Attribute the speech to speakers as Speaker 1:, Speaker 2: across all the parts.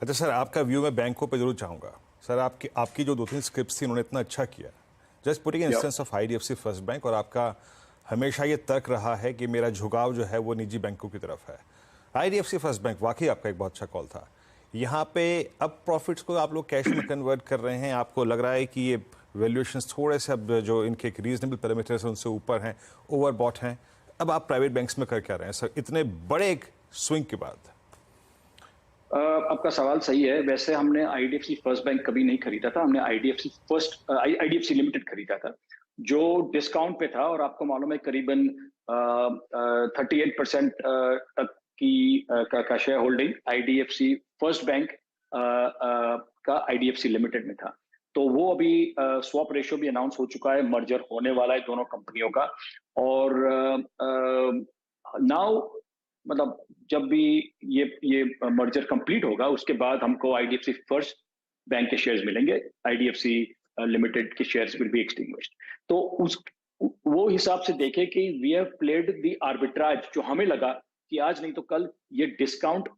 Speaker 1: अच्छा सर, आपका व्यू मैं बैंकों पे जरूर चाहूँगा। सर, आपकी आपकी जो 2-3 स्क्रिप्ट्स थी, उन्होंने इतना अच्छा किया। जस्ट पुटिंग
Speaker 2: या
Speaker 1: instance of IDFC First bank, और आपका हमेशा ये तर्क रहा है कि मेरा झुकाव जो है वो निजी बैंकों की तरफ है। आईडीएफसी फर्स्ट बैंक वाकई आपका एक बहुत अच्छा कॉल था। यहाँ पे अब प्रॉफिट्स को आप लोग कैश में कन्वर्ट कर रहे हैं। आपको लग रहा है कि ये वैल्यूएशंस थोड़े से अब जो इनके एक रीजनेबल पैरामीटर्स हैं उनसे ऊपर हैं, ओवरबॉट हैं। अब आप प्राइवेट बैंक्स में कर क्या रहे हैं सर, इतने बड़े एक स्विंग के बाद?
Speaker 2: आपका सवाल सही है। वैसे हमने आईडीएफसी फर्स्ट बैंक कभी नहीं खरीदा था। हमने आईडीएफसी लिमिटेड खरीदा था, जो डिस्काउंट पे था। और आपको मालूम है करीबन 38% तक का share holding IDFC First bank का आईडीएफसी लिमिटेड में था। तो वो अभी स्वैप रेशियो भी अनाउंस हो चुका है, मर्जर होने वाला है दोनों कंपनियों का। और नाउ मतलब जब भी ये मर्जर कंप्लीट होगा उसके बाद हमको आईडीएफसी फर्स्ट बैंक के शेयर्स मिलेंगे, आईडीएफसी लिमिटेड के शेयर्स विल बी एक्सटिंग्विश्ड। तो उस वो हिसाब से देखें कि we have played the arbitrage, जो हमें लगा कि आज नहीं तो कल ये डिस्काउंट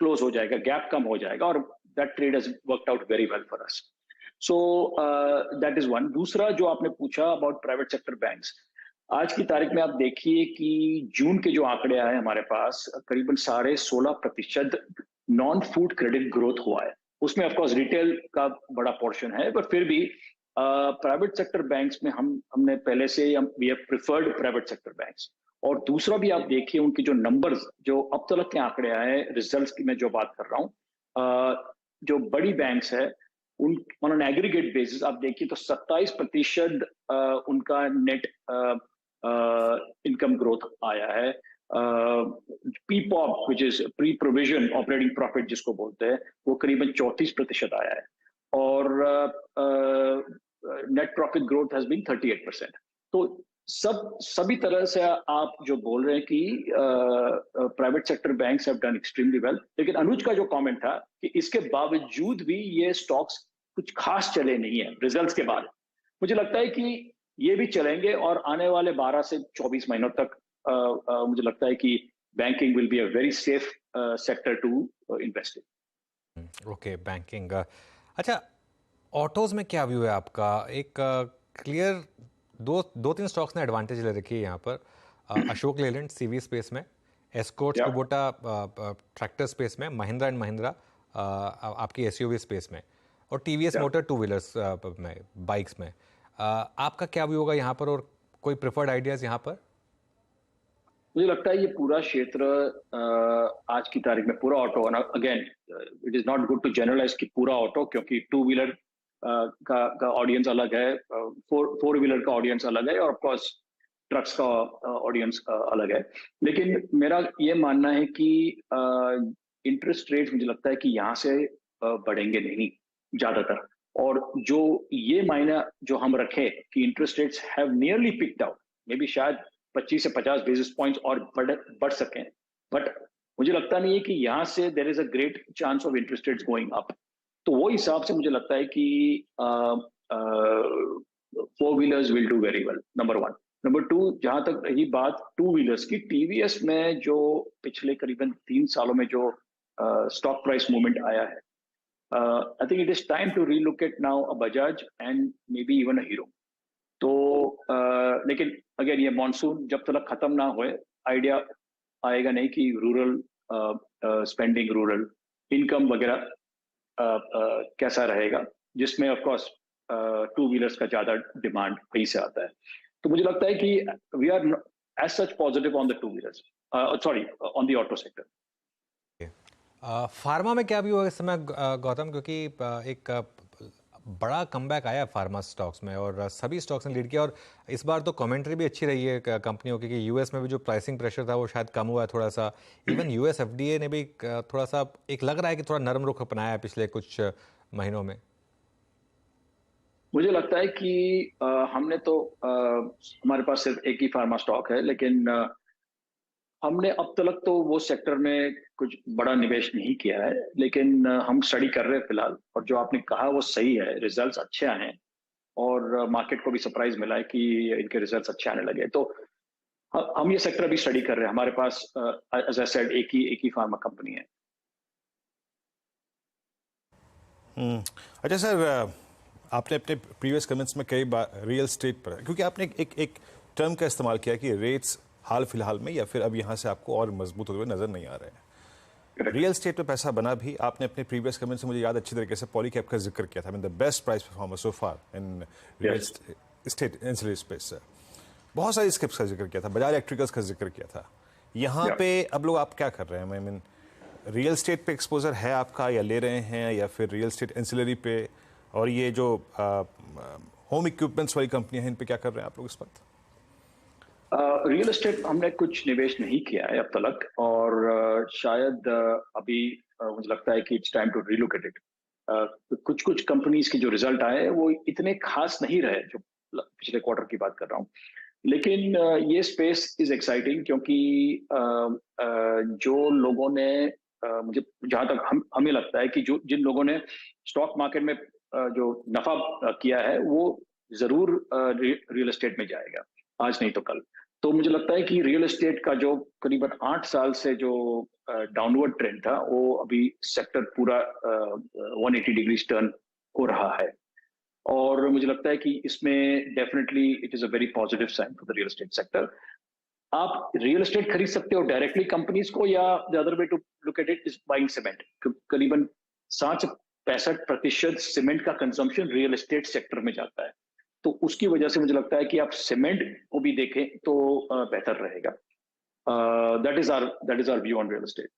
Speaker 2: क्लोज हो जाएगा, गैप कम हो जाएगा, और that trade has worked out very well for us. So that is one. दूसरा जो आपने पूछा अबाउट प्राइवेट सेक्टर बैंक्स, आज की तारीख में आप देखिए कि जून के जो आंकड़े आए हमारे पास, करीबन 16.5% नॉन फूड क्रेडिट ग्रोथ हुआ है। उसमें ऑफकोर्स रिटेल का बड़ा पोर्शन है, पर फिर भी प्राइवेट सेक्टर बैंक्स में हमने पहले से we have preferred private sector banks. और दूसरा भी आप देखिए उनके जो नंबर्स, जो अब तक के आंकड़े आए, रिजल्ट्स की मैं जो बात कर रहा हूँ, जो बड़ी बैंक्स है उन ऑन एन एग्रीगेट बेसिस आप देखिए तो 27% उनका नेट इनकम ग्रोथ आया है। PPOP which is pre provision operating profit जिसको बोलते हैं, वो करीबन 34% आया है। और net profit growth has been 38%। तो सभी तरह से आप जो बोल रहे हैं कि private sector banks have done extremely well. लेकिन अनुज का जो कमेंट था कि इसके बावजूद भी ये स्टॉक्स कुछ खास चले नहीं है रिजल्ट्स के बाद, मुझे लगता है कि ये भी चलेंगे। और आने वाले 12 से 24 महीनों तक मुझे लगता है कि banking will be a very safe sector to invest in.
Speaker 3: Okay, banking. अच्छा, ऑटोज में क्या व्यू है आपका? एक क्लियर दो दो तीन स्टॉक्स ने एडवांटेज ले रखी है यहाँ पर। अशोक लेलैंड सीवी स्पेस में, एस्कॉर्ट्स
Speaker 2: या
Speaker 3: कुबोटा ट्रैक्टर स्पेस में, महिंद्रा एंड महिंद्रा आपकी एसयूवी स्पेस में, और टीवीएस
Speaker 2: या
Speaker 3: मोटर टू व्हीलर्स में, बाइक्स में। आपका क्या व्यू होगा यहाँ पर, और कोई प्रेफर्ड आइडियाज यहाँ पर?
Speaker 2: मुझे लगता है ये पूरा क्षेत्र आज की तारीख में पूरा auto, again it is not good to generalise कि पूरा ऑटो, क्योंकि टू व्हीलर का ऑडियंस अलग है, फोर व्हीलर का ऑडियंस अलग है, और ऑफकोर्स ट्रक्स का ऑडियंस अलग है। लेकिन मेरा ये मानना है कि इंटरेस्ट रेट मुझे लगता है कि यहाँ से बढ़ेंगे नहीं ज्यादातर। और जो ये मायना जो हम रखे कि interest rates have nearly picked out, may be शायद 25 से 50 बेसिस पॉइंट्स और बढ़ सकें, बट मुझे लगता नहीं है कि यहाँ से there is a great chance of interest rates going up. तो वो हिसाब से मुझे लगता है कि four wheelers will do very well, number one. Number two, जहां तक रही बात टू व्हीलर्स की, टीवीएस में जो पिछले करीबन 3 सालों में जो स्टॉक प्राइस मूवमेंट आया है, I think it is time to relook at now a Bajaj and may be even a Hero. तो लेकिन अगेन ये मॉनसून जब तक खत्म ना होए, आइडिया आएगा नहीं कि रूरल स्पेंडिंग, रूरल इनकम वगैरह कैसा रहेगा, जिसमें ऑफ कोर्स टू व्हीलर्स का ज्यादा डिमांड वहीं से आता है। तो मुझे लगता है कि we are as such positive on the two wheelers, sorry on the auto sector.
Speaker 3: Pharma में क्या भी हुआ इस समय गौतम? क्योंकि एक बड़ा कमबैक आया फार्मा स्टॉक्स में, और सभी स्टॉक्स ने लीड किया। और इस बार तो कमेंट्री भी अच्छी रही है कंपनियों की कि यूएस में भी जो प्राइसिंग प्रेशर था वो शायद कम हुआ है थोड़ा सा। इवन यूएस एफडीए ने भी थोड़ा सा, एक लग रहा है कि थोड़ा नरम रुख अपनाया है पिछले कुछ महीनों में।
Speaker 2: मुझे लगता है कि हमने तो हमारे पास सिर्फ एक ही फार्मा स्टॉक है, लेकिन हमने अब तक तो वो सेक्टर में कुछ बड़ा निवेश नहीं किया है। लेकिन हम स्टडी कर रहे हैं फिलहाल, और जो आपने कहा वो सही है, रिजल्ट्स अच्छे आए हैं और मार्केट को भी सरप्राइज मिला है कि इनके रिजल्ट्स अच्छे आने लगे। तो हम ये सेक्टर अभी स्टडी कर रहे हैं। हमारे पास एज आई सेड एक ही फार्मा कंपनी है।
Speaker 1: अच्छा सर, आपने अपने प्रीवियस कमेंट्स में कई बार रियल एस्टेट पर, क्योंकि आपने एक टर्म का इस्तेमाल किया कि रेट्स हाल फिलहाल में या फिर अब यहाँ से आपको और मजबूत होते हुए नजर नहीं आ रहे हैं। रियल एस्टेट में पैसा बना भी, आपने अपने प्रीवियस कमेंट्स में मुझे याद अच्छी तरीके से पॉलीकैब का जिक्र किया था, the best price performer so far in real estate ancillary space. बहुत सारी स्किप्स का जिक्र किया था, बजाज इलेक्ट्रिकल्स का जिक्र किया था। यहाँ पे अब लोग आप क्या कर रहे हैं? आई मीन रियल एस्टेट पे एक्सपोजर है आपका, या ले रहे हैं, या फिर रियल एस्टेट एंसिलरी पे, और ये जो होम इक्विपमेंट्स वाली कंपनियां हैं इन पे क्या कर रहे हैं आप लोग इस वक्त?
Speaker 2: रियल एस्टेट हमने कुछ निवेश नहीं किया है अब तक, और शायद अभी मुझे लगता है कि it's time to relook at it. कुछ कंपनीज के जो रिजल्ट आए हैं वो इतने खास नहीं रहे, जो पिछले क्वार्टर की बात कर रहा हूँ। लेकिन ये स्पेस इज एक्साइटिंग, क्योंकि जो लोगों ने मुझे जहां तक हमें लगता है कि जो जिन लोगों ने स्टॉक मार्केट में जो नफा किया है वो जरूर रियल एस्टेट में जाएगा, आज नहीं तो कल। तो मुझे लगता है कि रियल एस्टेट का जो करीबन 8 साल से जो डाउनवर्ड ट्रेंड था, वो अभी सेक्टर पूरा 180 डिग्री टर्न हो रहा है। और मुझे लगता है कि इसमें definitely it is a very positive sign for the real estate sector. आप रियल एस्टेट खरीद सकते हो डायरेक्टली कंपनीज को, या the other way to look at it is buying cement. करीबन 60-65% सीमेंट का कंजम्पशन रियल एस्टेट सेक्टर में जाता है, तो उसकी वजह से मुझे लगता है कि आप सीमेंट को भी देखें तो बेहतर रहेगा। That is our view on real estate.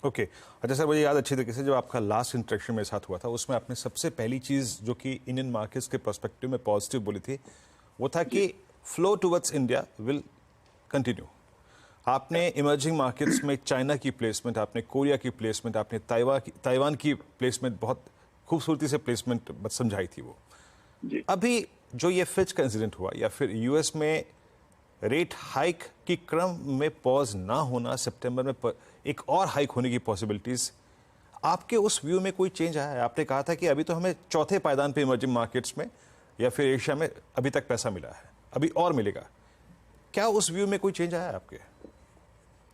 Speaker 1: Okay अच्छा सर, मुझे याद अच्छी तरीके से जब आपका लास्ट इंटरेक्शन मेरे साथ हुआ था, उसमें आपने सबसे पहली चीज़ जो कि इंडियन मार्केट्स के पर्सपेक्टिव में पॉजिटिव बोली थी, वो था कि flow towards India will continue. आपने इमर्जिंग मार्केट्स में चाइना की प्लेसमेंट, आपने कोरिया की प्लेसमेंट, आपने ताइवान की प्लेसमेंट, बहुत खूबसूरती से प्लेसमेंट समझाई थी वो। अभी जो ये फिच का इंसिडेंट हुआ, या फिर यूएस में रेट हाइक की क्रम में पॉज ना होना, सितंबर में एक और हाइक होने की पॉसिबिलिटीज, आपके उस व्यू में कोई चेंज आया है? आपने कहा था कि अभी तो हमें चौथे पायदान पे इमर्जिंग मार्केट्स में या फिर एशिया में अभी तक पैसा मिला है, अभी और मिलेगा। क्या उस व्यू में कोई चेंज आया है आपके?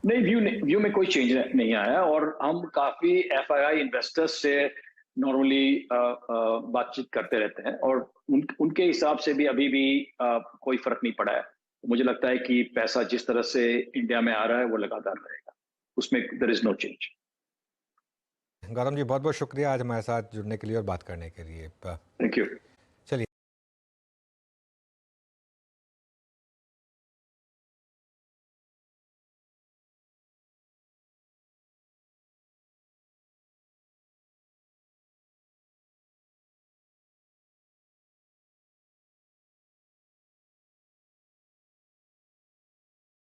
Speaker 2: नहीं, व्यू में कोई चेंज नहीं आया, और हम काफी एफआईआई इन्वेस्टर्स से नॉर्मली बातचीत करते रहते हैं, और उनके हिसाब से भी अभी भी कोई फर्क नहीं पड़ा है। मुझे लगता है कि पैसा जिस तरह से इंडिया में आ रहा है वो लगातार रहेगा, उसमें there is no change.
Speaker 3: Gautam ji, बहुत बहुत शुक्रिया आज हमारे साथ जुड़ने के लिए और बात करने के लिए।
Speaker 2: Thank you.